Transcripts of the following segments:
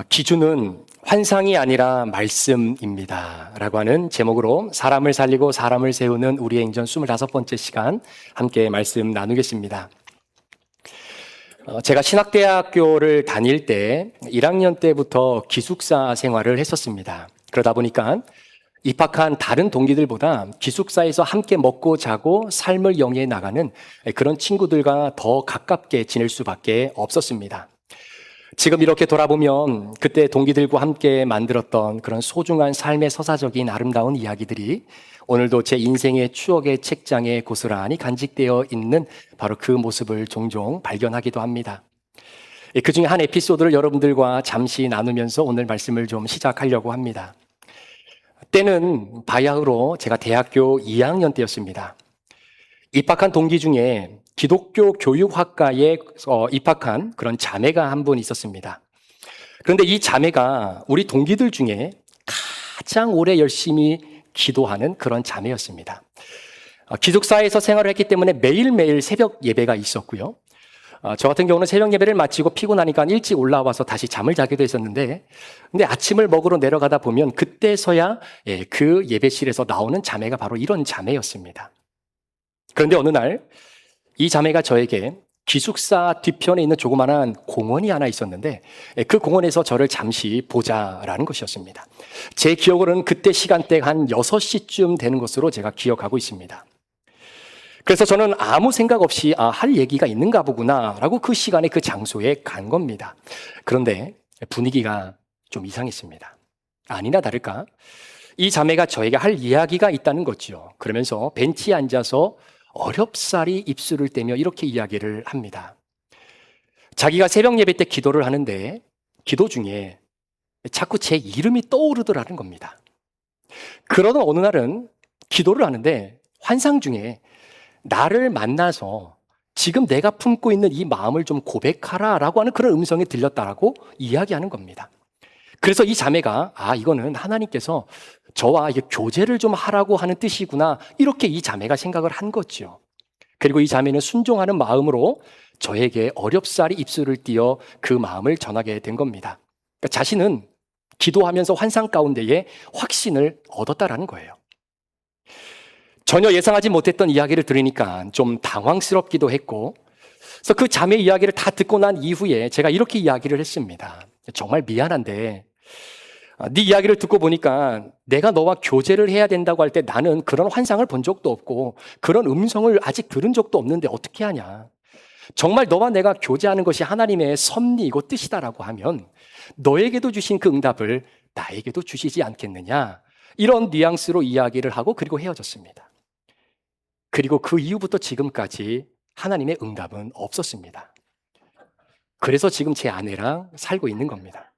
기준은 환상이 아니라 말씀입니다. 라고 하는 제목으로 사람을 살리고 사람을 세우는 우리의 행전 25번째 시간 함께 말씀 나누겠습니다. 제가 신학대학교를 다닐 때 1학년 때부터 기숙사 생활을 했었습니다. 그러다 보니까 입학한 다른 동기들보다 기숙사에서 함께 먹고 자고 삶을 영위해 나가는 그런 친구들과 더 가깝게 지낼 수밖에 없었습니다. 지금 이렇게 돌아보면 그때 동기들과 함께 만들었던 그런 소중한 삶의 서사적인 아름다운 이야기들이 오늘도 제 인생의 추억의 책장에 고스란히 간직되어 있는 바로 그 모습을 종종 발견하기도 합니다. 그 중에 한 에피소드를 여러분들과 잠시 나누면서 오늘 말씀을 좀 시작하려고 합니다. 때는 바야흐로 제가 대학교 2학년 때였습니다. 입학한 동기 중에 기독교 교육학과에 입학한 그런 자매가 한 분 있었습니다. 그런데 이 자매가 우리 동기들 중에 가장 오래 열심히 기도하는 그런 자매였습니다. 기숙사에서 생활을 했기 때문에 매일매일 새벽 예배가 있었고요. 저 같은 경우는 새벽 예배를 마치고 피곤하니까 일찍 올라와서 다시 잠을 자기도 했었는데, 근데 아침을 먹으러 내려가다 보면 그때서야 그 예배실에서 나오는 자매가 바로 이런 자매였습니다. 그런데 어느 날 이 자매가 저에게 기숙사 뒤편에 있는 조그마한 공원이 하나 있었는데 그 공원에서 저를 잠시 보자라는 것이었습니다. 제 기억으로는 그때 시간대가 한 6시쯤 되는 것으로 제가 기억하고 있습니다. 그래서 저는 아무 생각 없이 할 얘기가 있는가 보구나라고 그 시간에 그 장소에 간 겁니다. 그런데 분위기가 좀 이상했습니다. 아니나 다를까 이 자매가 저에게 할 이야기가 있다는 거죠. 그러면서 벤치에 앉아서 어렵사리 입술을 떼며 이렇게 이야기를 합니다. 자기가 새벽 예배 때 기도를 하는데 기도 중에 자꾸 제 이름이 떠오르더라는 겁니다. 그러던 어느 날은 기도를 하는데 환상 중에 나를 만나서 지금 내가 품고 있는 이 마음을 좀 고백하라라고 하는 그런 음성이 들렸다라고 이야기하는 겁니다. 그래서 이 자매가 이거는 하나님께서 저와 이게 교제를 좀 하라고 하는 뜻이구나 이렇게 이 자매가 생각을 한 거죠. 그리고 이 자매는 순종하는 마음으로 저에게 어렵사리 입술을 띄어 그 마음을 전하게 된 겁니다. 그러니까 자신은 기도하면서 환상 가운데에 확신을 얻었다라는 거예요. 전혀 예상하지 못했던 이야기를 들으니까 좀 당황스럽기도 했고, 그래서 그 자매 이야기를 다 듣고 난 이후에 제가 이렇게 이야기를 했습니다. 정말 미안한데 네 이야기를 듣고 보니까 내가 너와 교제를 해야 된다고 할 때 나는 그런 환상을 본 적도 없고 그런 음성을 아직 들은 적도 없는데 어떻게 하냐. 정말 너와 내가 교제하는 것이 하나님의 섭리이고 뜻이다라고 하면 너에게도 주신 그 응답을 나에게도 주시지 않겠느냐. 이런 뉘앙스로 이야기를 하고 그리고 헤어졌습니다. 그리고 그 이후부터 지금까지 하나님의 응답은 없었습니다. 그래서 지금 제 아내랑 살고 있는 겁니다.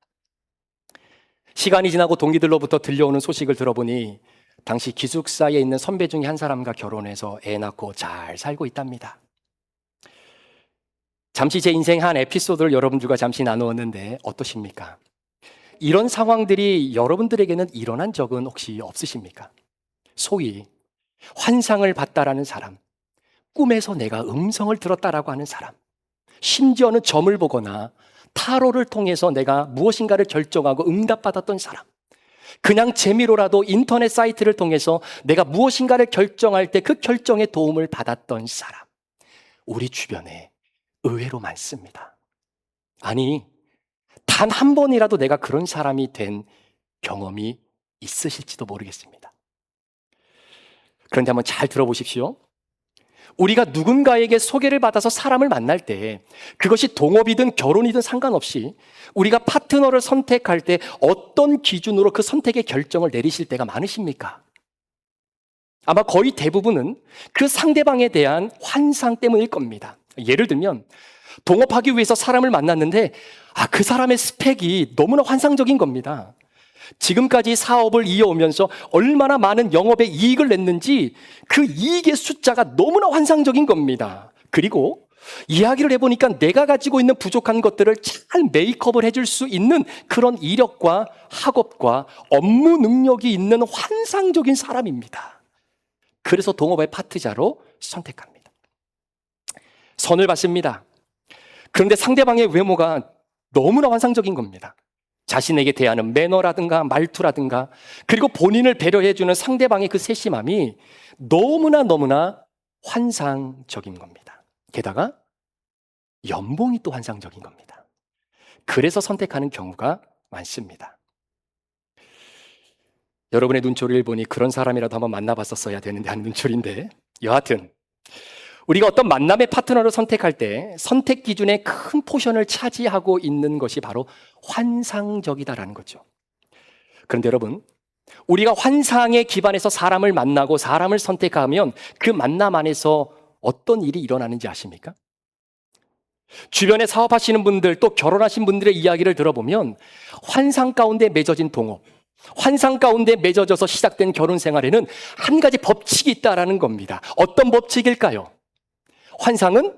시간이 지나고 동기들로부터 들려오는 소식을 들어보니 당시 기숙사에 있는 선배 중에 한 사람과 결혼해서 애 낳고 잘 살고 있답니다. 잠시 제 인생 한 에피소드를 여러분들과 잠시 나누었는데 어떠십니까? 이런 상황들이 여러분들에게는 일어난 적은 혹시 없으십니까? 소위 환상을 봤다라는 사람, 꿈에서 내가 음성을 들었다라고 하는 사람, 심지어는 점을 보거나 타로를 통해서 내가 무엇인가를 결정하고 응답받았던 사람, 그냥 재미로라도 인터넷 사이트를 통해서 내가 무엇인가를 결정할 때 그 결정에 도움을 받았던 사람, 우리 주변에 의외로 많습니다. 아니, 단 한 번이라도 내가 그런 사람이 된 경험이 있으실지도 모르겠습니다. 그런데 한번 잘 들어보십시오. 우리가 누군가에게 소개를 받아서 사람을 만날 때 그것이 동업이든 결혼이든 상관없이 우리가 파트너를 선택할 때 어떤 기준으로 그 선택의 결정을 내리실 때가 많으십니까? 아마 거의 대부분은 그 상대방에 대한 환상 때문일 겁니다. 예를 들면 동업하기 위해서 사람을 만났는데 그 사람의 스펙이 너무나 환상적인 겁니다. 지금까지 사업을 이어오면서 얼마나 많은 영업의 이익을 냈는지 그 이익의 숫자가 너무나 환상적인 겁니다. 그리고 이야기를 해보니까 내가 가지고 있는 부족한 것들을 잘 메이크업을 해줄 수 있는 그런 이력과 학업과 업무 능력이 있는 환상적인 사람입니다. 그래서 동업의 파트자로 선택합니다. 선을 받습니다. 그런데 상대방의 외모가 너무나 환상적인 겁니다. 자신에게 대하는 매너라든가 말투라든가 그리고 본인을 배려해주는 상대방의 그 세심함이 너무나 환상적인 겁니다. 게다가 연봉이 또 환상적인 겁니다. 그래서 선택하는 경우가 많습니다. 여러분의 눈초리를 보니 그런 사람이라도 한번 만나봤었어야 되는데 하는 눈초리인데, 여하튼 우리가 어떤 만남의 파트너를 선택할 때 선택 기준의 큰 포션을 차지하고 있는 것이 바로 환상적이다라는 거죠. 그런데 여러분, 우리가 환상에 기반해서 사람을 만나고 사람을 선택하면 그 만남 안에서 어떤 일이 일어나는지 아십니까? 주변에 사업하시는 분들 또 결혼하신 분들의 이야기를 들어보면 환상 가운데 맺어진 동업, 환상 가운데 맺어져서 시작된 결혼 생활에는 한 가지 법칙이 있다라는 겁니다. 어떤 법칙일까요? 환상은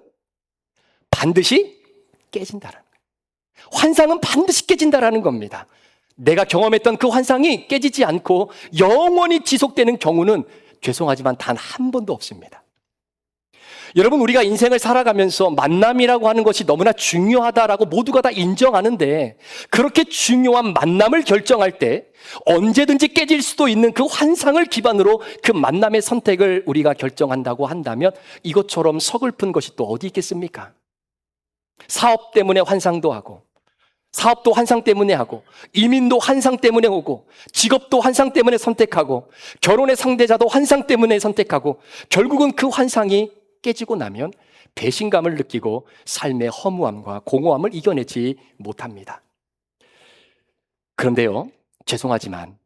반드시 깨진다라는 거예요. 환상은 반드시 깨진다라는 겁니다. 내가 경험했던 그 환상이 깨지지 않고 영원히 지속되는 경우는 죄송하지만 단 한 번도 없습니다. 여러분, 우리가 인생을 살아가면서 만남이라고 하는 것이 너무나 중요하다라고 모두가 다 인정하는데, 그렇게 중요한 만남을 결정할 때 언제든지 깨질 수도 있는 그 환상을 기반으로 그 만남의 선택을 우리가 결정한다고 한다면 이것처럼 서글픈 것이 또 어디 있겠습니까? 사업 때문에 환상도 하고, 사업도 환상 때문에 하고, 이민도 환상 때문에 오고, 직업도 환상 때문에 선택하고, 결혼의 상대자도 환상 때문에 선택하고, 결국은 그 환상이 깨지고 나면 배신감을 느끼고 삶의 허무함과 공허함을 이겨내지 못합니다. 그런데요, 죄송하지만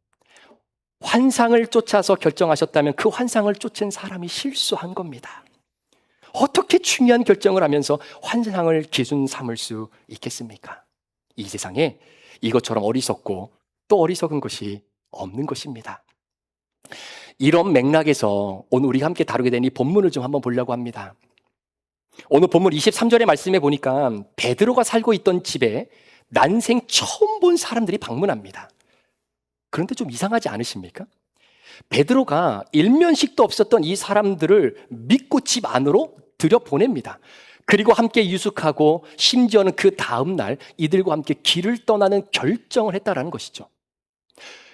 환상을 쫓아서 결정하셨다면 그 환상을 쫓은 사람이 실수한 겁니다. 어떻게 중요한 결정을 하면서 환상을 기준 삼을 수 있겠습니까? 이 세상에 이것처럼 어리석고 또 어리석은 것이 없는 것입니다. 이런 맥락에서 오늘 우리가 함께 다루게 된 이 본문을 좀 한번 보려고 합니다. 오늘 본문 23절의 말씀에 보니까 베드로가 살고 있던 집에 난생 처음 본 사람들이 방문합니다. 그런데 좀 이상하지 않으십니까? 베드로가 일면식도 없었던 이 사람들을 믿고 집 안으로 들여보냅니다. 그리고 함께 유숙하고 심지어는 그 다음 날 이들과 함께 길을 떠나는 결정을 했다라는 것이죠.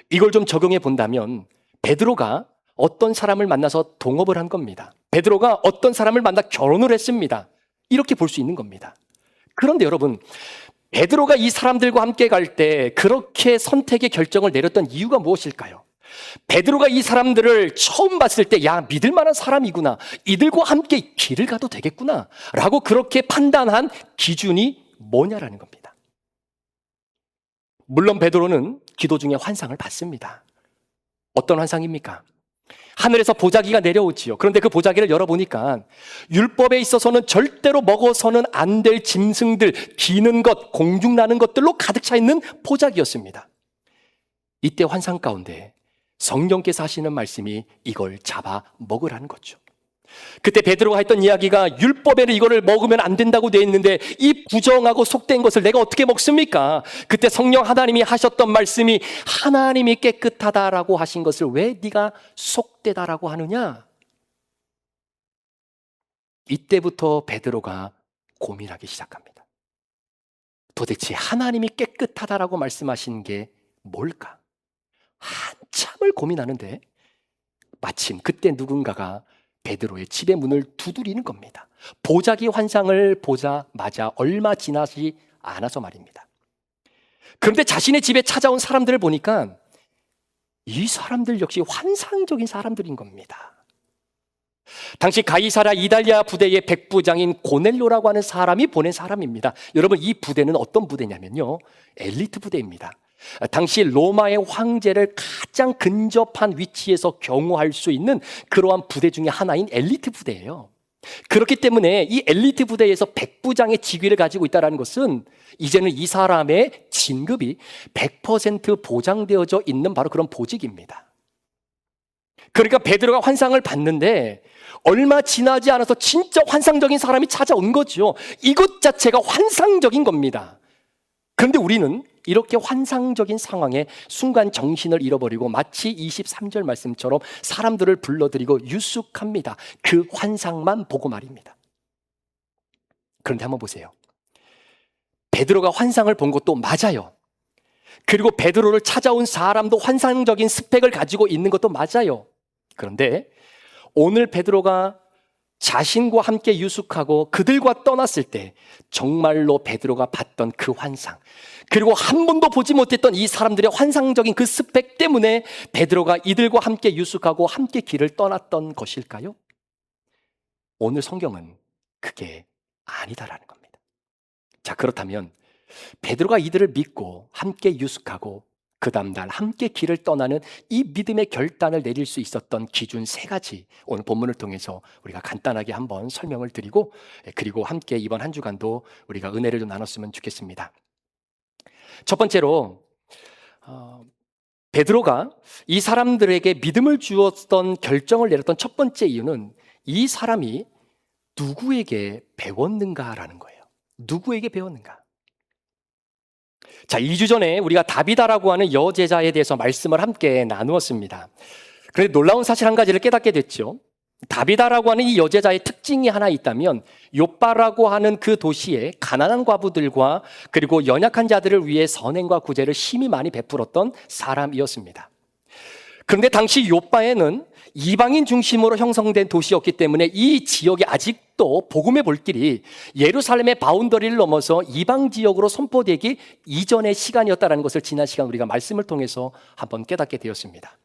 이걸 좀 적용해 본다면 베드로가 어떤 사람을 만나서 동업을 한 겁니다. 베드로가 어떤 사람을 만나 결혼을 했습니다. 이렇게 볼 수 있는 겁니다. 그런데 여러분, 베드로가 이 사람들과 함께 갈 때 그렇게 선택의 결정을 내렸던 이유가 무엇일까요? 베드로가 이 사람들을 처음 봤을 때, 야, 믿을 만한 사람이구나, 이들과 함께 길을 가도 되겠구나 라고 그렇게 판단한 기준이 뭐냐라는 겁니다. 물론 베드로는 기도 중에 환상을 봤습니다. 어떤 환상입니까? 하늘에서 보자기가 내려오지요. 그런데 그 보자기를 열어보니까 율법에 있어서는 절대로 먹어서는 안 될 짐승들, 기는 것, 공중나는 것들로 가득 차 있는 보자기였습니다. 이때 환상 가운데 성령께서 하시는 말씀이 이걸 잡아 먹으라는 거죠. 그때 베드로가 했던 이야기가, 율법에는 이거를 먹으면 안 된다고 되어 있는데 이 부정하고 속된 것을 내가 어떻게 먹습니까? 그때 성령 하나님이 하셨던 말씀이, 하나님이 깨끗하다라고 하신 것을 왜 네가 속되다라고 하느냐? 이때부터 베드로가 고민하기 시작합니다. 도대체 하나님이 깨끗하다라고 말씀하신 게 뭘까? 한참을 고민하는데 마침 그때 누군가가 베드로의 집의 문을 두드리는 겁니다. 보자기 환상을 보자마자 얼마 지나지 않아서 말입니다. 그런데 자신의 집에 찾아온 사람들을 보니까 이 사람들 역시 환상적인 사람들인 겁니다. 당시 가이사랴 이달리아 부대의 백부장인 고넬료라고 하는 사람이 보낸 사람입니다. 여러분, 이 부대는 어떤 부대냐면요, 엘리트 부대입니다. 당시 로마의 황제를 가장 근접한 위치에서 경호할 수 있는 그러한 부대 중에 하나인 엘리트 부대예요. 그렇기 때문에 이 엘리트 부대에서 백부장의 직위를 가지고 있다는 것은 이제는 이 사람의 진급이 100% 보장되어져 있는 바로 그런 보직입니다. 그러니까 베드로가 환상을 봤는데 얼마 지나지 않아서 진짜 환상적인 사람이 찾아온 거죠. 이것 자체가 환상적인 겁니다. 그런데 우리는 이렇게 환상적인 상황에 순간 정신을 잃어버리고 마치 23절 말씀처럼 사람들을 불러들이고 유숙합니다. 그 환상만 보고 말입니다. 그런데 한번 보세요. 베드로가 환상을 본 것도 맞아요. 그리고 베드로를 찾아온 사람도 환상적인 스펙을 가지고 있는 것도 맞아요. 그런데 오늘 베드로가 자신과 함께 유숙하고 그들과 떠났을 때 정말로 베드로가 봤던 그 환상, 그리고 한 번도 보지 못했던 이 사람들의 환상적인 그 스펙 때문에 베드로가 이들과 함께 유숙하고 함께 길을 떠났던 것일까요? 오늘 성경은 그게 아니다라는 겁니다. 자, 그렇다면 베드로가 이들을 믿고 함께 유숙하고 그 다음날 함께 길을 떠나는 이 믿음의 결단을 내릴 수 있었던 기준 세 가지, 오늘 본문을 통해서 우리가 간단하게 한번 설명을 드리고, 그리고 함께 이번 한 주간도 우리가 은혜를 좀 나눴으면 좋겠습니다. 첫 번째로 베드로가 이 사람들에게 믿음을 주었던 결정을 내렸던 첫 번째 이유는 이 사람이 누구에게 배웠는가라는 거예요. 누구에게 배웠는가? 자, 2주 전에 우리가 다비다라고 하는 여제자에 대해서 말씀을 함께 나누었습니다. 그런데 놀라운 사실 한 가지를 깨닫게 됐죠. 다비다라고 하는 이 여제자의 특징이 하나 있다면 욥바라고 하는 그 도시에 가난한 과부들과 그리고 연약한 자들을 위해 선행과 구제를 심히 많이 베풀었던 사람이었습니다. 그런데 당시 욥바에는 이방인 중심으로 형성된 도시였기 때문에 이 지역이 아직도 복음의 볼길이 예루살렘의 바운더리를 넘어서 이방 지역으로 선포되기 이전의 시간이었다는 것을 지난 시간 우리가 말씀을 통해서 한번 깨닫게 되었습니다.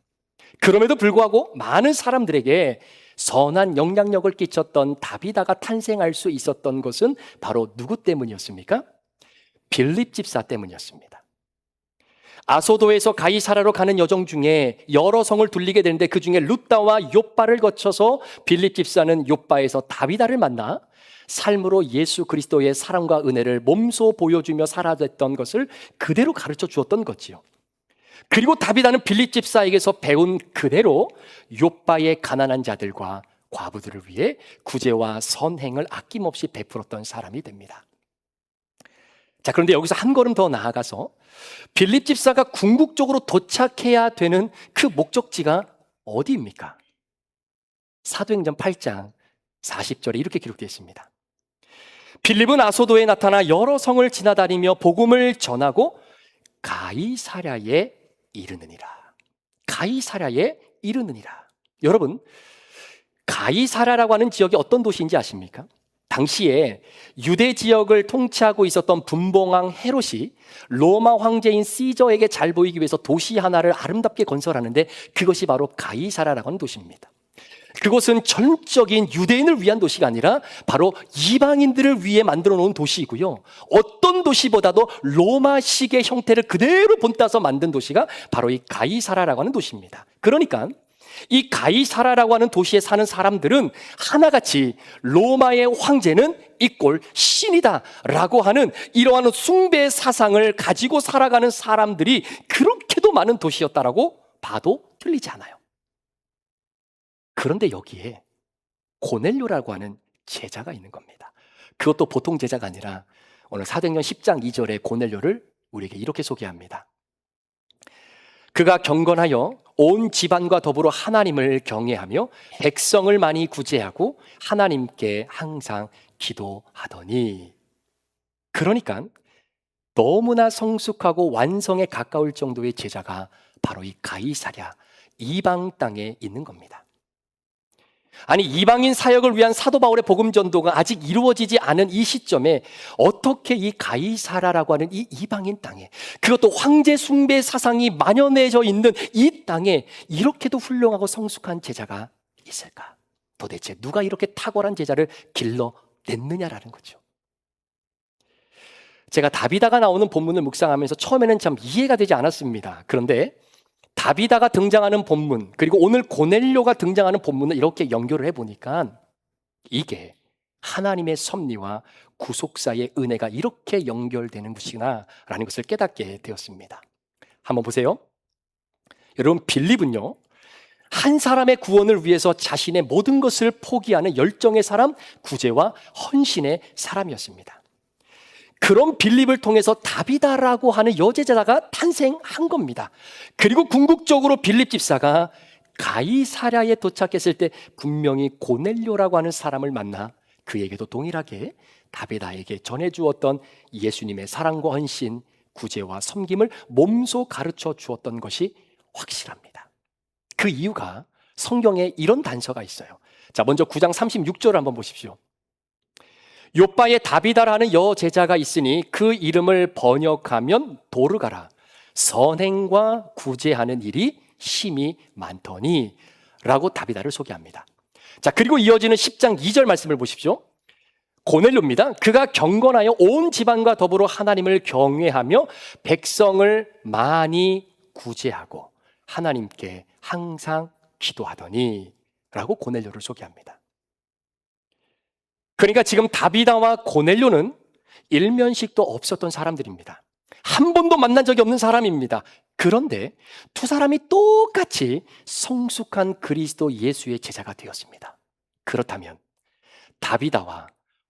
그럼에도 불구하고 많은 사람들에게 선한 영향력을 끼쳤던 다비다가 탄생할 수 있었던 것은 바로 누구 때문이었습니까? 빌립 집사 때문이었습니다. 아소도에서 가이사라로 가는 여정 중에 여러 성을 둘리게 되는데 그 중에 룻다와 욥바를 거쳐서 빌립 집사는 욥바에서 다비다를 만나 삶으로 예수 그리스도의 사랑과 은혜를 몸소 보여주며 살아냈던 것을 그대로 가르쳐 주었던 거지요. 그리고 다비다는 빌립 집사에게서 배운 그대로 욥바의 가난한 자들과 과부들을 위해 구제와 선행을 아낌없이 베풀었던 사람이 됩니다. 자, 그런데 여기서 한 걸음 더 나아가서 빌립 집사가 궁극적으로 도착해야 되는 그 목적지가 어디입니까? 사도행전 8장 40절에 이렇게 기록되어 있습니다. 빌립은 아소도에 나타나 여러 성을 지나다니며 복음을 전하고 가이사랴에 이르느니라. 가이사랴에 이르느니라. 여러분, 가이사랴라고 하는 지역이 어떤 도시인지 아십니까? 당시에 유대 지역을 통치하고 있었던 분봉왕 헤롯이 로마 황제인 시저에게 잘 보이기 위해서 도시 하나를 아름답게 건설하는데 그것이 바로 가이사랴라고 하는 도시입니다. 그곳은 전적인 유대인을 위한 도시가 아니라 바로 이방인들을 위해 만들어 놓은 도시이고요. 어떤 도시보다도 로마식의 형태를 그대로 본따서 만든 도시가 바로 이 가이사랴라고 하는 도시입니다. 그러니까 이 가이사랴라고 하는 도시에 사는 사람들은 하나같이 로마의 황제는 이꼴 신이다 라고 하는 이러한 숭배 사상을 가지고 살아가는 사람들이 그렇게도 많은 도시였다라고 봐도 틀리지 않아요. 그런데 여기에 고넬료라고 하는 제자가 있는 겁니다. 그것도 보통 제자가 아니라 오늘 사도행전 10장 2절에 고넬료를 우리에게 이렇게 소개합니다. 그가 경건하여 온 집안과 더불어 하나님을 경외하며 백성을 많이 구제하고 하나님께 항상 기도하더니. 그러니까 너무나 성숙하고 완성에 가까울 정도의 제자가 바로 이 가이사랴 이방 땅에 있는 겁니다. 아니, 이방인 사역을 위한 사도 바울의 복음 전도가 아직 이루어지지 않은 이 시점에 어떻게 이 가이사랴라고 하는 이 이방인 땅에, 그것도 황제 숭배 사상이 만연해져 있는 이 땅에 이렇게도 훌륭하고 성숙한 제자가 있을까? 도대체 누가 이렇게 탁월한 제자를 길러냈느냐라는 거죠. 제가 다비다가 나오는 본문을 묵상하면서 처음에는 참 이해가 되지 않았습니다. 그런데 다비다가 등장하는 본문, 그리고 오늘 고넬료가 등장하는 본문을 이렇게 연결을 해보니까 이게 하나님의 섭리와 구속사의 은혜가 이렇게 연결되는 것이구나 라는 것을 깨닫게 되었습니다. 한번 보세요. 여러분, 빌립은요, 한 사람의 구원을 위해서 자신의 모든 것을 포기하는 열정의 사람, 구제와 헌신의 사람이었습니다. 그런 빌립을 통해서 다비다라고 하는 여제자가 탄생한 겁니다. 그리고 궁극적으로 빌립 집사가 가이사랴에 도착했을 때 분명히 고넬료라고 하는 사람을 만나 그에게도 동일하게 다비다에게 전해주었던 예수님의 사랑과 헌신, 구제와 섬김을 몸소 가르쳐 주었던 것이 확실합니다. 그 이유가 성경에 이런 단서가 있어요. 자, 먼저 9장 36절을 한번 보십시오. 요바에 다비다라는 여제자가 있으니 그 이름을 번역하면 도르가라. 선행과 구제하는 일이 심히 많더니 라고 다비다를 소개합니다. 자, 그리고 이어지는 10장 2절 말씀을 보십시오. 고넬료입니다. 그가 경건하여 온 지방과 더불어 하나님을 경외하며 백성을 많이 구제하고 하나님께 항상 기도하더니 라고 고넬료를 소개합니다. 그러니까 지금 다비다와 고넬료는 일면식도 없었던 사람들입니다. 한 번도 만난 적이 없는 사람입니다. 그런데 두 사람이 똑같이 성숙한 그리스도 예수의 제자가 되었습니다. 그렇다면 다비다와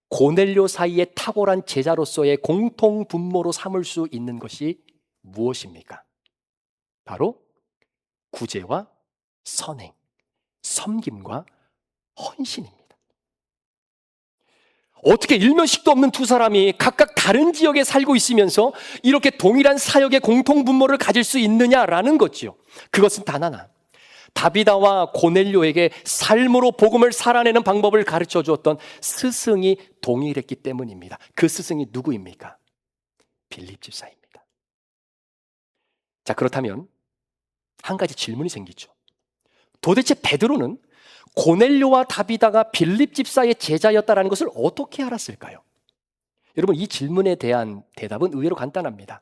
고넬료 사이에 탁월한 제자로서의 공통 분모로 삼을 수 있는 것이 무엇입니까? 바로 구제와 선행, 섬김과 헌신입니다. 어떻게 일면식도 없는 두 사람이 각각 다른 지역에 살고 있으면서 이렇게 동일한 사역의 공통 분모를 가질 수 있느냐라는 거지요. 그것은 단 하나, 다비다와 고넬료에게 삶으로 복음을 살아내는 방법을 가르쳐 주었던 스승이 동일했기 때문입니다. 그 스승이 누구입니까? 빌립 집사입니다. 자, 그렇다면 한 가지 질문이 생기죠. 도대체 베드로는 고넬료와 다비다가 빌립 집사의 제자였다는 것을 어떻게 알았을까요? 여러분, 이 질문에 대한 대답은 의외로 간단합니다.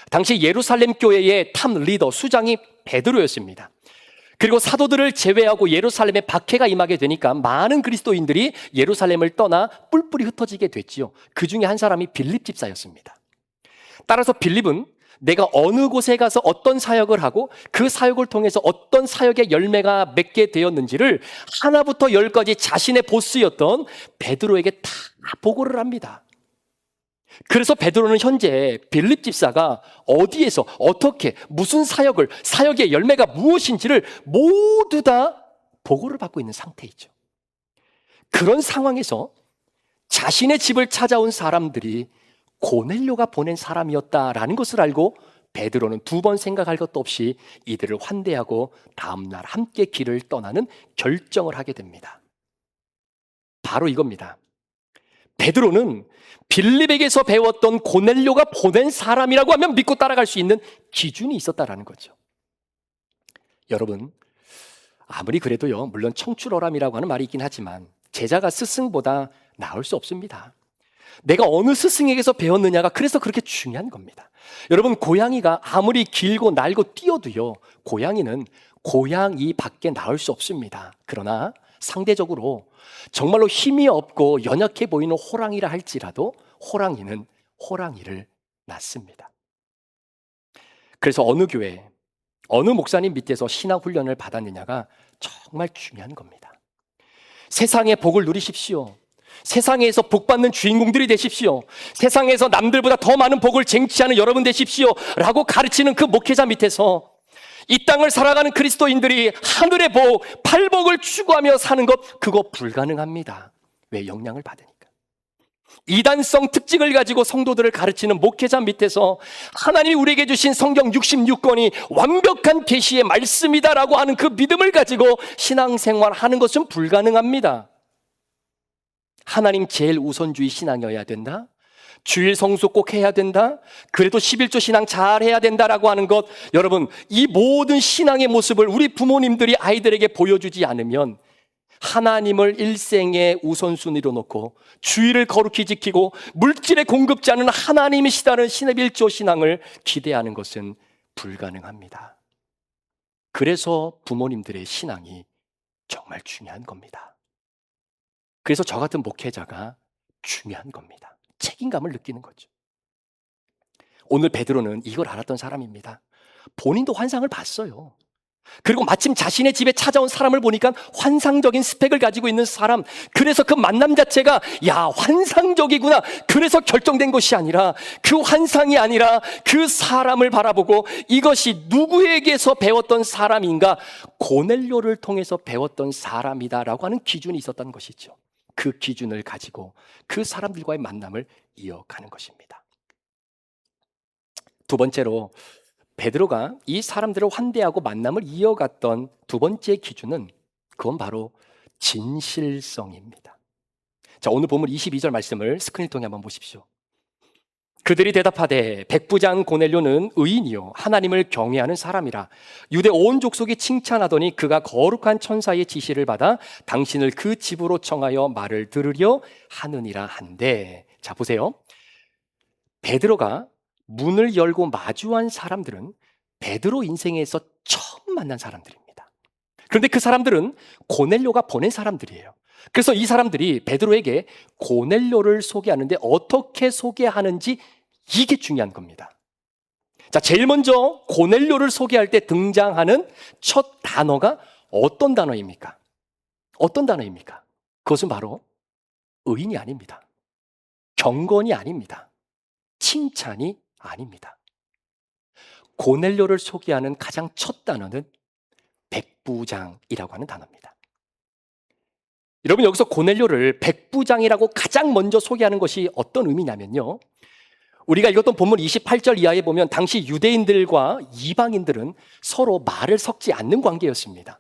당시 예루살렘 교회의 탑 리더, 수장이 베드로였습니다. 그리고 사도들을 제외하고 예루살렘에 박해가 임하게 되니까 많은 그리스도인들이 예루살렘을 떠나 뿔뿔이 흩어지게 됐지요. 그 중에 한 사람이 빌립 집사였습니다. 따라서 빌립은 내가 어느 곳에 가서 어떤 사역을 하고 그 사역을 통해서 어떤 사역의 열매가 맺게 되었는지를 하나부터 열까지 자신의 보스였던 베드로에게 다 보고를 합니다. 그래서 베드로는 현재 빌립 집사가 어디에서 어떻게 무슨 사역의 열매가 무엇인지를 모두 다 보고를 받고 있는 상태이죠. 그런 상황에서 자신의 집을 찾아온 사람들이 고넬료가 보낸 사람이었다라는 것을 알고 베드로는 두 번 생각할 것도 없이 이들을 환대하고 다음날 함께 길을 떠나는 결정을 하게 됩니다. 바로 이겁니다. 베드로는 빌립에게서 배웠던 고넬료가 보낸 사람이라고 하면 믿고 따라갈 수 있는 기준이 있었다라는 거죠. 여러분, 아무리 그래도요, 물론 청출어람이라고 하는 말이 있긴 하지만 제자가 스승보다 나을 수 없습니다. 내가 어느 스승에게서 배웠느냐가 그래서 그렇게 중요한 겁니다. 여러분, 고양이가 아무리 길고 날고 뛰어도요, 고양이는 고양이 밖에 나을 수 없습니다. 그러나 상대적으로 정말로 힘이 없고 연약해 보이는 호랑이라 할지라도 호랑이는 호랑이를 낳습니다. 그래서 어느 교회, 어느 목사님 밑에서 신앙훈련을 받았느냐가 정말 중요한 겁니다. 세상의 복을 누리십시오. 세상에서 복받는 주인공들이 되십시오. 세상에서 남들보다 더 많은 복을 쟁취하는 여러분 되십시오 라고 가르치는 그 목회자 밑에서 이 땅을 살아가는 그리스도인들이 하늘의 복, 팔복을 추구하며 사는 것, 그거 불가능합니다. 왜? 영향을 받으니까. 이단성 특징을 가지고 성도들을 가르치는 목회자 밑에서 하나님이 우리에게 주신 성경 66권이 완벽한 계시의 말씀이다라고 하는 그 믿음을 가지고 신앙생활하는 것은 불가능합니다. 하나님 제일 우선주의 신앙이어야 된다. 주일 성수 꼭 해야 된다. 그래도 11조 신앙 잘 해야 된다라고 하는 것, 여러분, 이 모든 신앙의 모습을 우리 부모님들이 아이들에게 보여주지 않으면 하나님을 일생의 우선순위로 놓고 주일을 거룩히 지키고 물질의 공급자는 하나님이시다는 신의 1조 신앙을 기대하는 것은 불가능합니다. 그래서 부모님들의 신앙이 정말 중요한 겁니다. 그래서 저 같은 목회자가 중요한 겁니다. 책임감을 느끼는 거죠. 오늘 베드로는 이걸 알았던 사람입니다. 본인도 환상을 봤어요. 그리고 마침 자신의 집에 찾아온 사람을 보니까 환상적인 스펙을 가지고 있는 사람, 그래서 그 만남 자체가 야, 환상적이구나, 그래서 결정된 것이 아니라, 그 환상이 아니라 그 사람을 바라보고 이것이 누구에게서 배웠던 사람인가, 고넬료를 통해서 배웠던 사람이다라고 하는 기준이 있었던 것이죠. 그 기준을 가지고 그 사람들과의 만남을 이어가는 것입니다. 두 번째로 베드로가 이 사람들을 환대하고 만남을 이어갔던 두 번째 기준은 그건 바로 진실성입니다. 자, 오늘 본문 22절 말씀을 스크린 통해 한번 보십시오. 그들이 대답하되 백부장 고넬료는 의인이요 하나님을 경외하는 사람이라 유대 온 족속이 칭찬하더니 그가 거룩한 천사의 지시를 받아 당신을 그 집으로 청하여 말을 들으려 하느니라 한데, 자 보세요. 베드로가 문을 열고 마주한 사람들은 베드로 인생에서 처음 만난 사람들입니다. 그런데 그 사람들은 고넬료가 보낸 사람들이에요. 그래서 이 사람들이 베드로에게 고넬료를 소개하는데 어떻게 소개하는지 이게 중요한 겁니다. 자, 제일 먼저 고넬료를 소개할 때 등장하는 첫 단어가 어떤 단어입니까? 어떤 단어입니까? 그것은 바로 의인이 아닙니다. 경건이 아닙니다. 칭찬이 아닙니다. 고넬료를 소개하는 가장 첫 단어는 백부장이라고 하는 단어입니다. 여러분, 여기서 고넬료를 백부장이라고 가장 먼저 소개하는 것이 어떤 의미냐면요, 우리가 읽었던 본문 28절 이하에 보면 당시 유대인들과 이방인들은 서로 말을 섞지 않는 관계였습니다.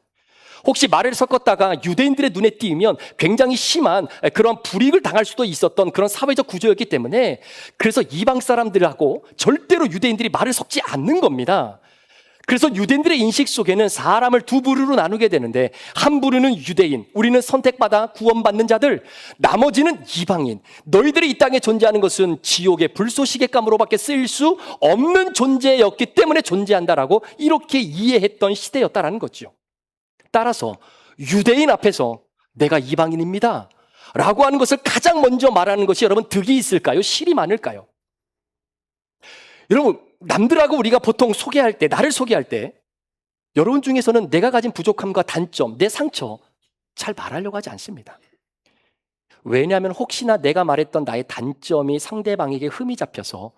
혹시 말을 섞었다가 유대인들의 눈에 띄면 굉장히 심한 그런 불이익을 당할 수도 있었던 그런 사회적 구조였기 때문에, 그래서 이방 사람들하고 절대로 유대인들이 말을 섞지 않는 겁니다. 그래서 유대인들의 인식 속에는 사람을 두 부류로 나누게 되는데, 한 부류는 유대인, 우리는 선택받아 구원받는 자들, 나머지는 이방인, 너희들이 이 땅에 존재하는 것은 지옥의 불쏘시개감으로밖에 쓰일 수 없는 존재였기 때문에 존재한다라고 이렇게 이해했던 시대였다라는 거죠. 따라서 유대인 앞에서 내가 이방인입니다 라고 하는 것을 가장 먼저 말하는 것이 여러분 득이 있을까요? 실이 많을까요? 여러분, 남들하고 우리가 보통 소개할 때, 나를 소개할 때 여러분 중에서는 내가 가진 부족함과 단점, 내 상처 잘 말하려고 하지 않습니다. 왜냐하면 혹시나 내가 말했던 나의 단점이 상대방에게 흠이 잡혀서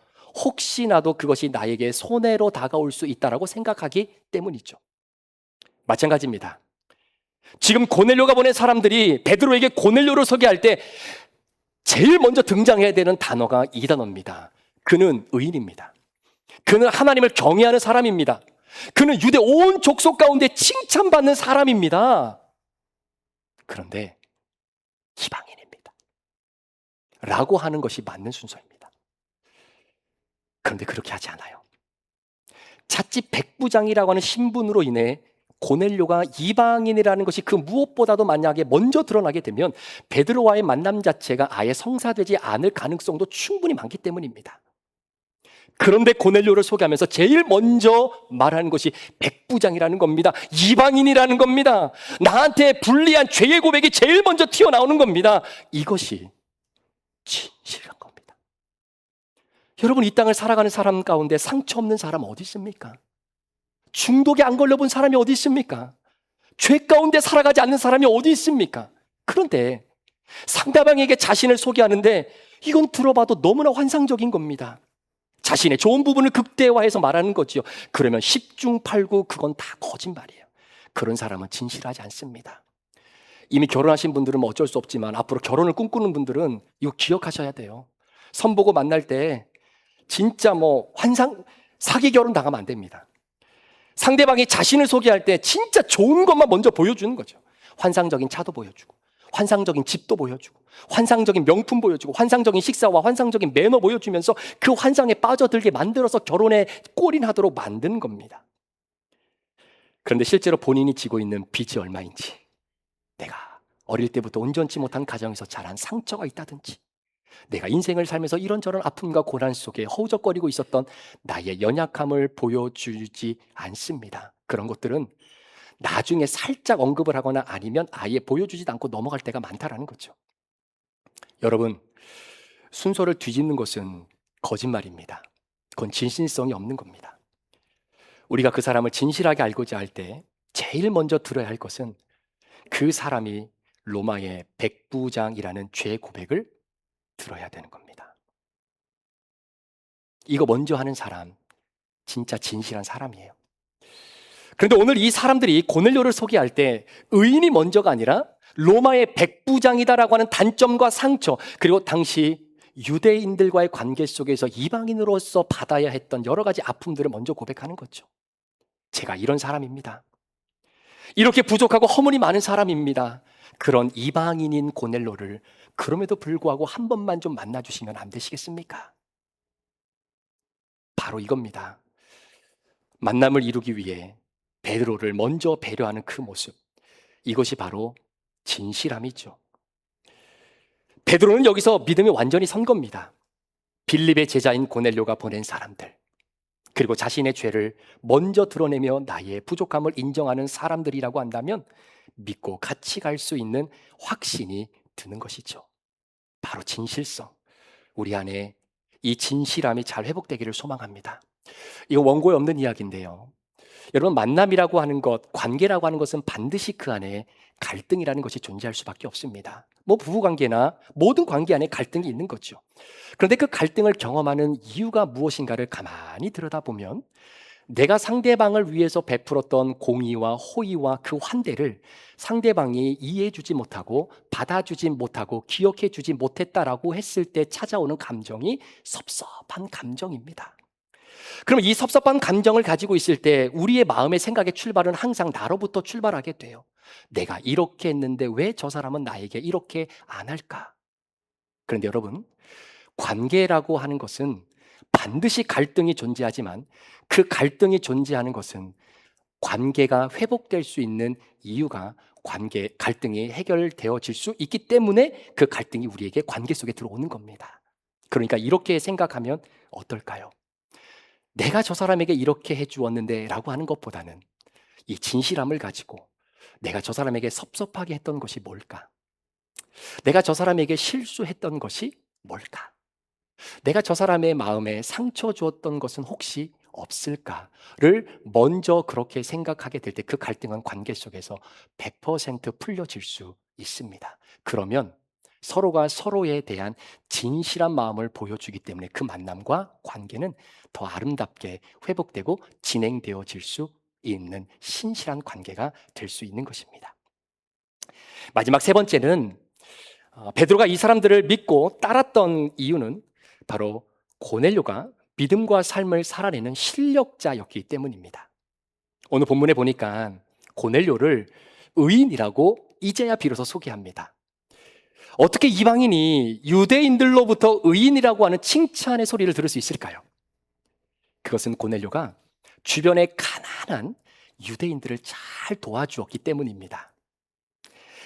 혹시나도 그것이 나에게 손해로 다가올 수 있다고 생각하기 때문이죠. 마찬가지입니다. 지금 고넬료가 보낸 사람들이 베드로에게 고넬료를 소개할 때 제일 먼저 등장해야 되는 단어가 이 단어입니다. 그는 의인입니다. 그는 하나님을 경외하는 사람입니다. 그는 유대 온 족속 가운데 칭찬받는 사람입니다. 그런데 이방인입니다 라고 하는 것이 맞는 순서입니다. 그런데 그렇게 하지 않아요. 찻집 백부장이라고 하는 신분으로 인해 고넬료가 이방인이라는 것이 그 무엇보다도 만약에 먼저 드러나게 되면 베드로와의 만남 자체가 아예 성사되지 않을 가능성도 충분히 많기 때문입니다. 그런데 고넬료를 소개하면서 제일 먼저 말하는 것이 백부장이라는 겁니다. 이방인이라는 겁니다. 나한테 불리한 죄의 고백이 제일 먼저 튀어나오는 겁니다. 이것이 진실한 겁니다. 여러분, 이 땅을 살아가는 사람 가운데 상처 없는 사람 어디 있습니까? 중독에 안 걸려본 사람이 어디 있습니까? 죄 가운데 살아가지 않는 사람이 어디 있습니까? 그런데 상대방에게 자신을 소개하는데 이건 들어봐도 너무나 환상적인 겁니다. 자신의 좋은 부분을 극대화해서 말하는 거지요. 그러면 10중 8구 그건 다 거짓말이에요. 그런 사람은 진실하지 않습니다. 이미 결혼하신 분들은 뭐 어쩔 수 없지만 앞으로 결혼을 꿈꾸는 분들은 이거 기억하셔야 돼요. 선보고 만날 때 진짜 사기 결혼 당하면 안 됩니다. 상대방이 자신을 소개할 때 진짜 좋은 것만 먼저 보여주는 거죠. 환상적인 차도 보여주고, 환상적인 집도 보여주고, 환상적인 명품 보여주고, 환상적인 식사와 환상적인 매너 보여주면서 그 환상에 빠져들게 만들어서 결혼에 골인하도록 만드는 겁니다. 그런데 실제로 본인이 지고 있는 빚이 얼마인지, 내가 어릴 때부터 온전치 못한 가정에서 자란 상처가 있다든지, 내가 인생을 살면서 이런저런 아픔과 고난 속에 허우적거리고 있었던 나의 연약함을 보여주지 않습니다. 그런 것들은 나중에 살짝 언급을 하거나 아니면 아예 보여주지도 않고 넘어갈 때가 많다라는 거죠. 여러분, 순서를 뒤집는 것은 거짓말입니다. 그건 진실성이 없는 겁니다. 우리가 그 사람을 진실하게 알고자 할 때 제일 먼저 들어야 할 것은 그 사람이 로마의 백부장이라는 죄 고백을 들어야 되는 겁니다. 이거 먼저 하는 사람 진짜 진실한 사람이에요. 그런데 오늘 이 사람들이 고넬료를 소개할 때 의인이 먼저가 아니라 로마의 백부장이다라고 하는 단점과 상처, 그리고 당시 유대인들과의 관계 속에서 이방인으로서 받아야 했던 여러 가지 아픔들을 먼저 고백하는 거죠. 제가 이런 사람입니다. 이렇게 부족하고 허물이 많은 사람입니다. 그런 이방인인 고넬로를 그럼에도 불구하고 한 번만 좀 만나주시면 안 되시겠습니까? 바로 이겁니다. 만남을 이루기 위해 베드로를 먼저 배려하는 그 모습, 이것이 바로 진실함이죠. 베드로는 여기서 믿음이 완전히 선 겁니다. 빌립의 제자인 고넬료가 보낸 사람들, 그리고 자신의 죄를 먼저 드러내며 나의 부족함을 인정하는 사람들이라고 한다면 믿고 같이 갈 수 있는 확신이 드는 것이죠. 바로 진실성. 우리 안에 이 진실함이 잘 회복되기를 소망합니다. 이거 원고에 없는 이야기인데요. 여러분, 만남이라고 하는 것, 관계라고 하는 것은 반드시 그 안에 갈등이라는 것이 존재할 수밖에 없습니다. 뭐 부부관계나 모든 관계 안에 갈등이 있는 거죠. 그런데 그 갈등을 경험하는 이유가 무엇인가를 가만히 들여다보면 내가 상대방을 위해서 베풀었던 공의와 호의와 그 환대를 상대방이 이해해주지 못하고 받아주지 못하고 기억해주지 못했다라고 했을 때 찾아오는 감정이 섭섭한 감정입니다. 그럼 이 섭섭한 감정을 가지고 있을 때 우리의 마음의 생각의 출발은 항상 나로부터 출발하게 돼요. 내가 이렇게 했는데 왜 저 사람은 나에게 이렇게 안 할까? 그런데 여러분, 관계라고 하는 것은 반드시 갈등이 존재하지만 그 갈등이 존재하는 것은 관계가 회복될 수 있는 이유가 갈등이 해결되어질 수 있기 때문에 그 갈등이 우리에게 관계 속에 들어오는 겁니다. 그러니까 이렇게 생각하면 어떨까요? 내가 저 사람에게 이렇게 해주었는데 라고 하는 것보다는 이 진실함을 가지고 내가 저 사람에게 섭섭하게 했던 것이 뭘까? 내가 저 사람에게 실수했던 것이 뭘까? 내가 저 사람의 마음에 상처 주었던 것은 혹시 없을까를 먼저 그렇게 생각하게 될 때 그 갈등은 관계 속에서 100% 풀려질 수 있습니다. 그러면 서로가 서로에 대한 진실한 마음을 보여주기 때문에 그 만남과 관계는 더 아름답게 회복되고 진행되어질 수 있는 신실한 관계가 될 수 있는 것입니다. 마지막 세 번째는 베드로가 이 사람들을 믿고 따랐던 이유는 바로 고넬료가 믿음과 삶을 살아내는 실력자였기 때문입니다. 오늘 본문에 보니까 고넬료를 의인이라고 이제야 비로소 소개합니다. 어떻게 이방인이 유대인들로부터 의인이라고 하는 칭찬의 소리를 들을 수 있을까요? 그것은 고넬료가 주변의 가난한 유대인들을 잘 도와주었기 때문입니다.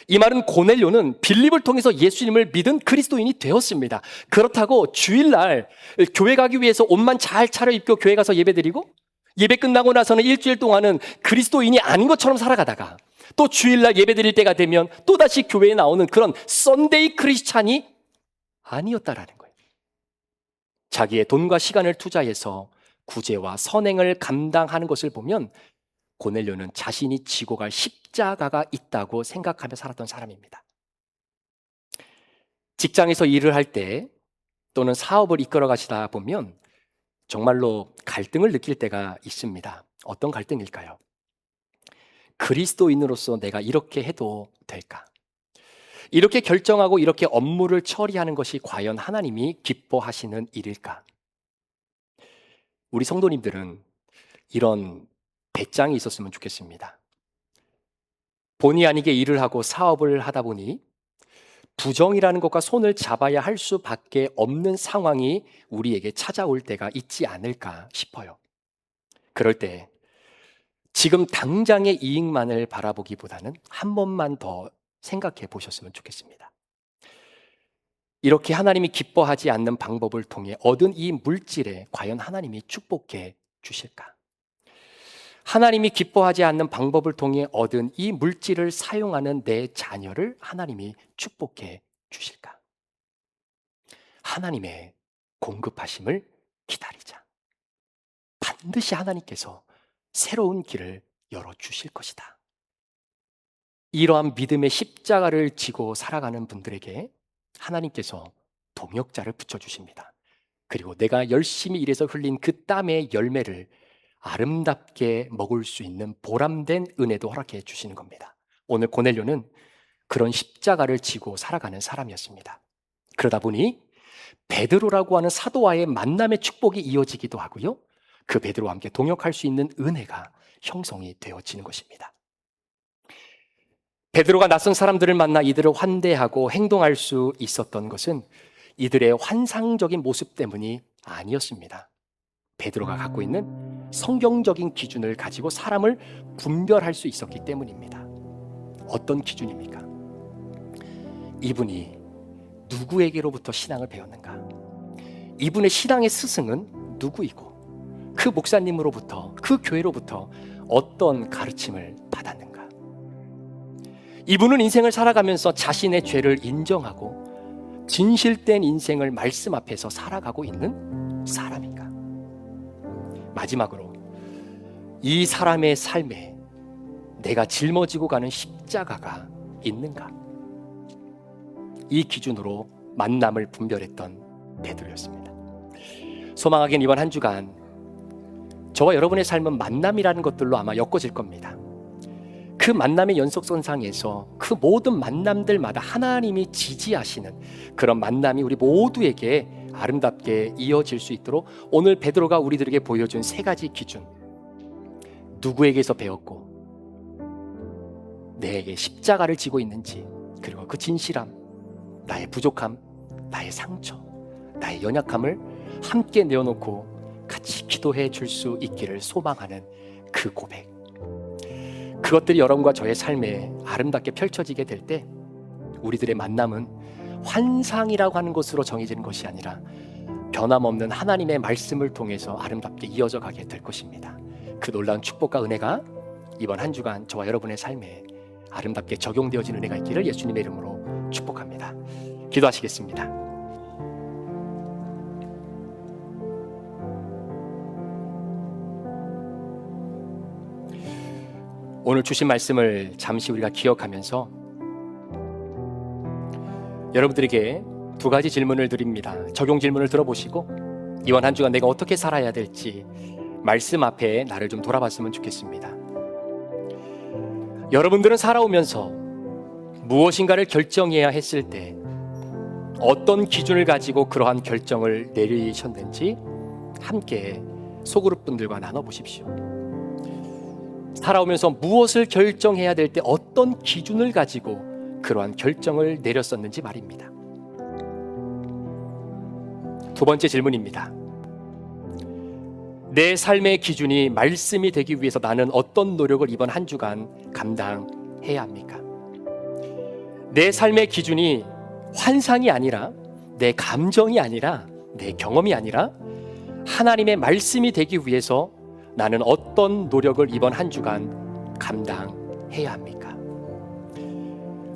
이 말은 고넬료는 빌립을 통해서 예수님을 믿은 그리스도인이 되었습니다. 그렇다고 주일날 교회 가기 위해서 옷만 잘 차려입고 교회 가서 예배드리고 예배 끝나고 나서는 일주일 동안은 그리스도인이 아닌 것처럼 살아가다가 또 주일날 예배드릴 때가 되면 또다시 교회에 나오는 그런 썬데이 크리스찬이 아니었다라는 거예요. 자기의 돈과 시간을 투자해서 구제와 선행을 감당하는 것을 보면 고넬료는 자신이 지고 갈 십자가가 있다고 생각하며 살았던 사람입니다. 직장에서 일을 할 때 또는 사업을 이끌어 가시다 보면 정말로 갈등을 느낄 때가 있습니다. 어떤 갈등일까요? 그리스도인으로서 내가 이렇게 해도 될까? 이렇게 결정하고 이렇게 업무를 처리하는 것이 과연 하나님이 기뻐하시는 일일까? 우리 성도님들은 이런 배짱이 있었으면 좋겠습니다. 본의 아니게 일을 하고 사업을 하다 보니 부정이라는 것과 손을 잡아야 할 수밖에 없는 상황이 우리에게 찾아올 때가 있지 않을까 싶어요. 그럴 때 지금 당장의 이익만을 바라보기보다는 한 번만 더 생각해 보셨으면 좋겠습니다. 이렇게 하나님이 기뻐하지 않는 방법을 통해 얻은 이 물질에 과연 하나님이 축복해 주실까? 하나님이 기뻐하지 않는 방법을 통해 얻은 이 물질을 사용하는 내 자녀를 하나님이 축복해 주실까? 하나님의 공급하심을 기다리자. 반드시 하나님께서 새로운 길을 열어주실 것이다. 이러한 믿음의 십자가를 지고 살아가는 분들에게 하나님께서 동역자를 붙여주십니다. 그리고 내가 열심히 일해서 흘린 그 땀의 열매를 아름답게 먹을 수 있는 보람된 은혜도 허락해 주시는 겁니다. 오늘 고넬료는 그런 십자가를 지고 살아가는 사람이었습니다. 그러다 보니 베드로라고 하는 사도와의 만남의 축복이 이어지기도 하고요. 그 베드로와 함께 동역할 수 있는 은혜가 형성이 되어지는 것입니다. 베드로가 낯선 사람들을 만나 이들을 환대하고 행동할 수 있었던 것은 이들의 환상적인 모습 때문이 아니었습니다. 베드로가 갖고 있는 성경적인 기준을 가지고 사람을 분별할 수 있었기 때문입니다. 어떤 기준입니까? 이분이 누구에게로부터 신앙을 배웠는가? 이분의 신앙의 스승은 누구이고 그 목사님으로부터, 그 교회로부터 어떤 가르침을 받았는가? 이분은 인생을 살아가면서 자신의 죄를 인정하고 진실된 인생을 말씀 앞에서 살아가고 있는 사람인가? 마지막으로 이 사람의 삶에 내가 짊어지고 가는 십자가가 있는가? 이 기준으로 만남을 분별했던 베드로였습니다. 소망하기는 이번 한 주간 저와 여러분의 삶은 만남이라는 것들로 아마 엮어질 겁니다. 그 만남의 연속선상에서 그 모든 만남들마다 하나님이 지지하시는 그런 만남이 우리 모두에게 아름답게 이어질 수 있도록 오늘 베드로가 우리들에게 보여준 세 가지 기준, 누구에게서 배웠고 내게 십자가를 지고 있는지, 그리고 그 진실함, 나의 부족함, 나의 상처, 나의 연약함을 함께 내어놓고 같이 기도해 줄 수 있기를 소망하는 그 고백, 그것들이 여러분과 저의 삶에 아름답게 펼쳐지게 될 때 우리들의 만남은 환상이라고 하는 것으로 정해지는 것이 아니라 변함없는 하나님의 말씀을 통해서 아름답게 이어져 가게 될 것입니다. 그 놀라운 축복과 은혜가 이번 한 주간 저와 여러분의 삶에 아름답게 적용되어진 은혜가 있기를 예수님의 이름으로 축복합니다. 기도하시겠습니다. 오늘 주신 말씀을 잠시 우리가 기억하면서 여러분들에게 두 가지 질문을 드립니다. 적용 질문을 들어보시고 이번 한 주간 내가 어떻게 살아야 될지 말씀 앞에 나를 좀 돌아봤으면 좋겠습니다. 여러분들은 살아오면서 무엇인가를 결정해야 했을 때 어떤 기준을 가지고 그러한 결정을 내리셨는지 함께 소그룹 분들과 나눠보십시오. 살아오면서 무엇을 결정해야 될 때 어떤 기준을 가지고 그러한 결정을 내렸었는지 말입니다. 두 번째 질문입니다. 내 삶의 기준이 말씀이 되기 위해서 나는 어떤 노력을 이번 한 주간 감당해야 합니까? 내 삶의 기준이 환상이 아니라, 내 감정이 아니라, 내 경험이 아니라 하나님의 말씀이 되기 위해서 나는 어떤 노력을 이번 한 주간 감당해야 합니까?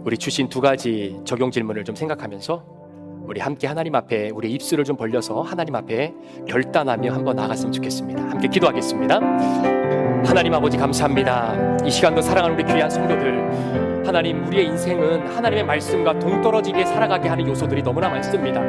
우리 주신 두 가지 적용 질문을 좀 생각하면서 우리 함께 하나님 앞에 우리 입술을 좀 벌려서 하나님 앞에 결단하며 한번 나갔으면 좋겠습니다. 함께 기도하겠습니다. 하나님 아버지 감사합니다. 이 시간도 사랑하는 우리 귀한 성도들, 하나님, 우리의 인생은 하나님의 말씀과 동떨어지게 살아가게 하는 요소들이 너무나 많습니다.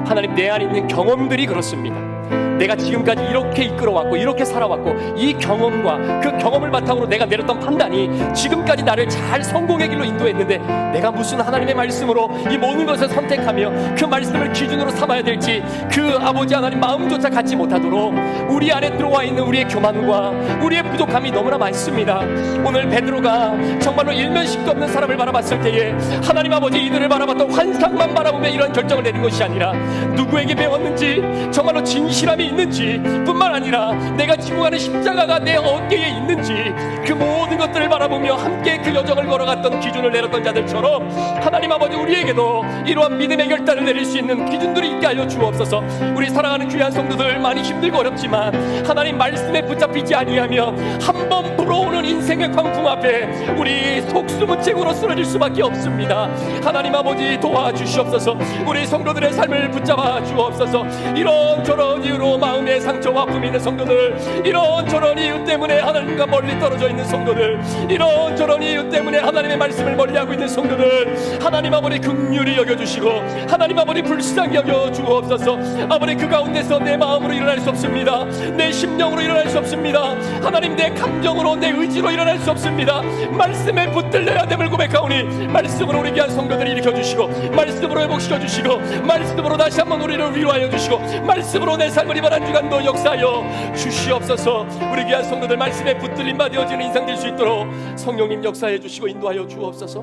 하나님, 내 안에 있는 경험들이 그렇습니다. 내가 지금까지 이렇게 이끌어왔고 이렇게 살아왔고 이 경험과 그 경험을 바탕으로 내가 내렸던 판단이 지금까지 나를 잘 성공의 길로 인도했는데 내가 무슨 하나님의 말씀으로 이 모든 것을 선택하며 그 말씀을 기준으로 삼아야 될지 그 아버지 하나님 마음조차 갖지 못하도록 우리 안에 들어와 있는 우리의 교만과 우리의 부족함이 너무나 많습니다. 오늘 베드로가 정말로 일면식도 없는 사람을 바라봤을 때에 하나님 아버지 이들을 바라봤던 환상만 바라보며 이런 결정을 내린 것이 아니라 누구에게 배웠는지, 정말로 진실함이 있는지 뿐만 아니라 내가 지고 가는 십자가가 내 어깨에 있는지 그 모든 것들을 바라보며 함께 그 여정을 걸어갔던 기준을 내렸던 자들처럼 하나님 아버지 우리에게도 이러한 믿음의 결단을 내릴 수 있는 기준들이 있게 하여 주옵소서. 우리 사랑하는 귀한 성도들, 많이 힘들고 어렵지만 하나님 말씀에 붙잡히지 아니하며 한번 불어오는 인생의 광풍 앞에 우리 속수무책으로 쓰러질 수밖에 없습니다. 하나님 아버지 도와주시옵소서. 우리 성도들의 삶을 붙잡아 주옵소서. 이런저런 이유로 또 마음의 상처와 아픔이 있는 성도들, 이런저런 이유 때문에 하나님과 멀리 떨어져 있는 성도들, 이런저런 이유 때문에 하나님의 말씀을 멀리하고 있는 성도들, 하나님 아버지 긍휼히 여겨주시고 하나님 아버지 불쌍히 여겨주옵소서. 아버지 그 가운데서 내 마음으로 일어날 수 없습니다. 내 심령으로 일어날 수 없습니다. 하나님 내 감정으로 내 의지로 일어날 수 없습니다. 말씀에 붙들려야 됨을 고백하오니 말씀으로 우리 귀한 성도들을 일으켜주시고 말씀으로 회복시켜주시고 말씀으로 다시 한번 우리를 위로하여 주시고 말씀으로 내 삶을 이번 한 주간도 역사하여 주시옵소서. 우리 귀한 성도들 말씀에 붙들림 받아지는 인상 될 수 있도록 성령님 역사해 주시고 인도하여 주옵소서.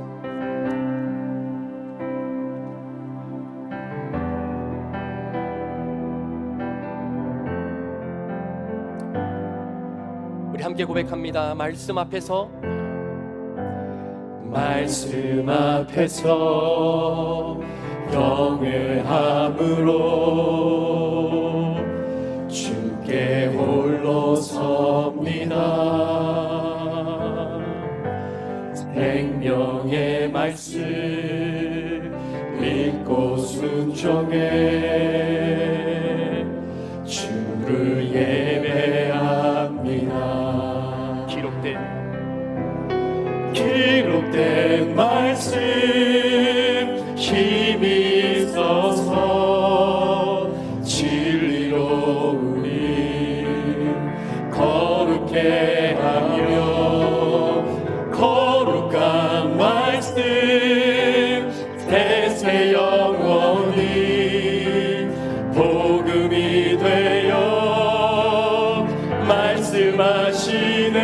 우리 함께 고백합니다. 말씀 앞에서 경외함으로 주께 홀로 섭니다. 생명의 말씀 믿고 순종해 주를 예배합니다. 기록된 말씀 힘이 있어서 진리로 우리 거룩해 하며 거룩한 말씀 대세 영원히 복음이 되어 말씀하시네.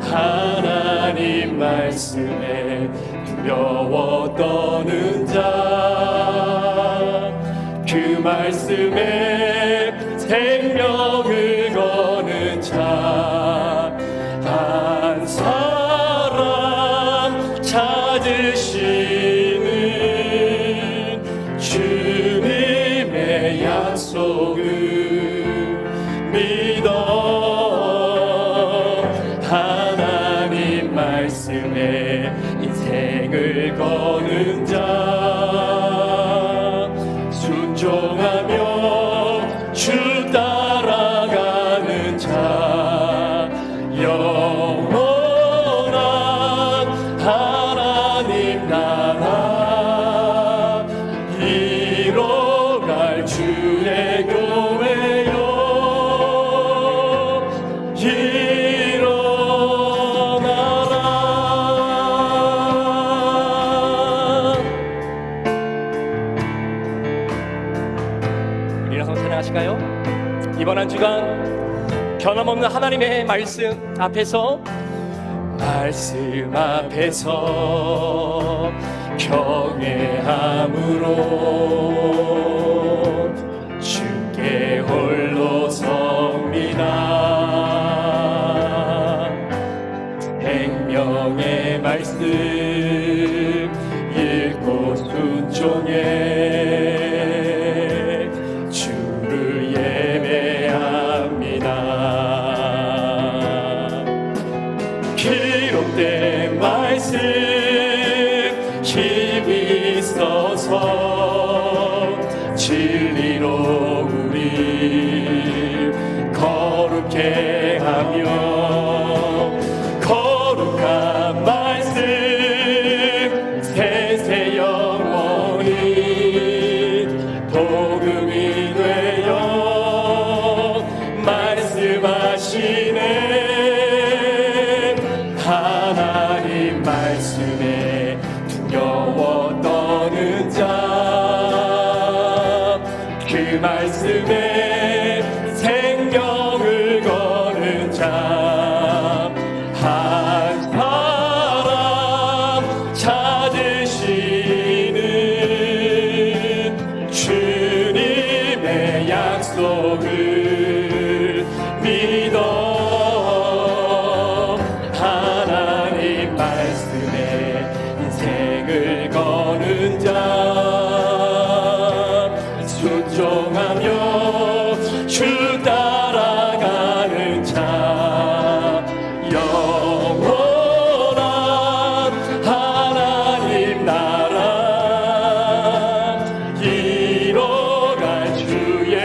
하나님 말씀에 두려워 떠는 자, 그 말씀에 생명을 거는 자, 한 사람 찾으시는 주님의 약속을 믿어. 하나님 말씀에 인생을 거는 자, 순종하며 주 따라가는 자, 영원한 하나님 나라 이뤄갈 주의 교회여 일어나라. 일어나서 찬양하실까요? 이번 한 주간 변함없는 하나님의 말씀 앞에서 경외함으로 주께 홀로 섭니다. 생명의 말씀 읽고 순종해 주를 예배합니다. 기록된 말씀 힘이 있어서 진리로 우리 거룩해 하며 거룩한 말씀 세세 영원히 복음이 되어 말씀하시네. 하나님 말씀에 두려워 떠는 자, 그 말씀에 생명을 거는 자, 한 사람 찾으시는 주님의 약속을 믿어. 하나님 말씀에 인생을 거는 자, 순종하며 주 따라가는 자, 영원한 하나님 나라 이뤄갈 주의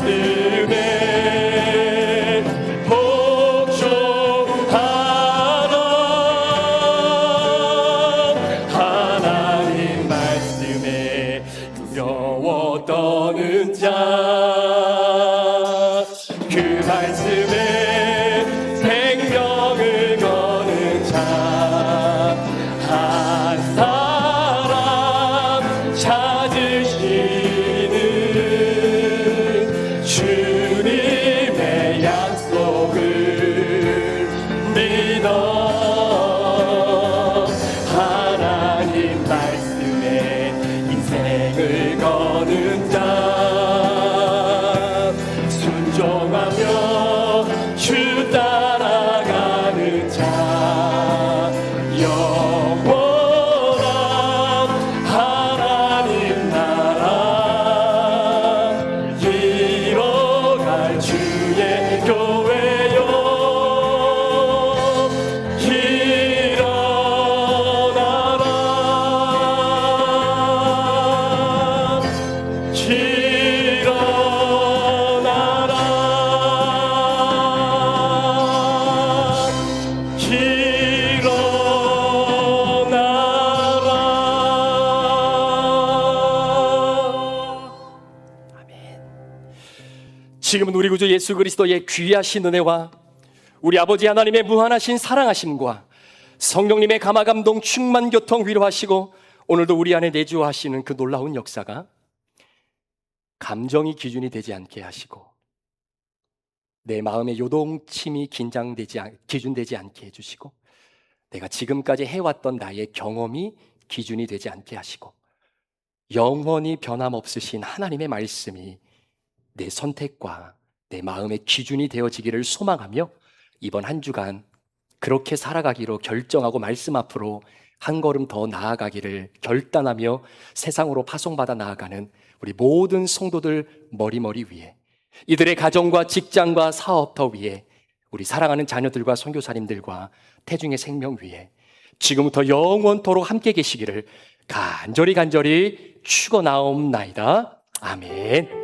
말씀에 복종하라. 하나님 말씀에 두려워 떠는 자, 그 말씀에 생명을 거는 자, 한 사람 찾으시는 주님의 약속을 믿어. 하나님 말씀에 인생을 거는 자, 순종하며 주 따라가는 자, 영원한 하나님 나라 이뤄갈 주의 교회요. 지금은 우리 구주 예수 그리스도의 귀하신 은혜와 우리 아버지 하나님의 무한하신 사랑하심과 성령님의 감화감동 충만 교통 위로하시고 오늘도 우리 안에 내주하시는 그 놀라운 역사가 감정이 기준이 되지 않게 하시고 내 마음의 요동침이 기준되지 않게 해주시고 내가 지금까지 해왔던 나의 경험이 기준이 되지 않게 하시고 영원히 변함없으신 하나님의 말씀이 내 선택과 내 마음의 기준이 되어지기를 소망하며 이번 한 주간 그렇게 살아가기로 결정하고 말씀 앞으로 한 걸음 더 나아가기를 결단하며 세상으로 파송받아 나아가는 우리 모든 성도들 머리머리 위에, 이들의 가정과 직장과 사업터 위에, 우리 사랑하는 자녀들과 선교사님들과 태중의 생명 위에 지금부터 영원토록 함께 계시기를 간절히 축원하옵나이다. 아멘.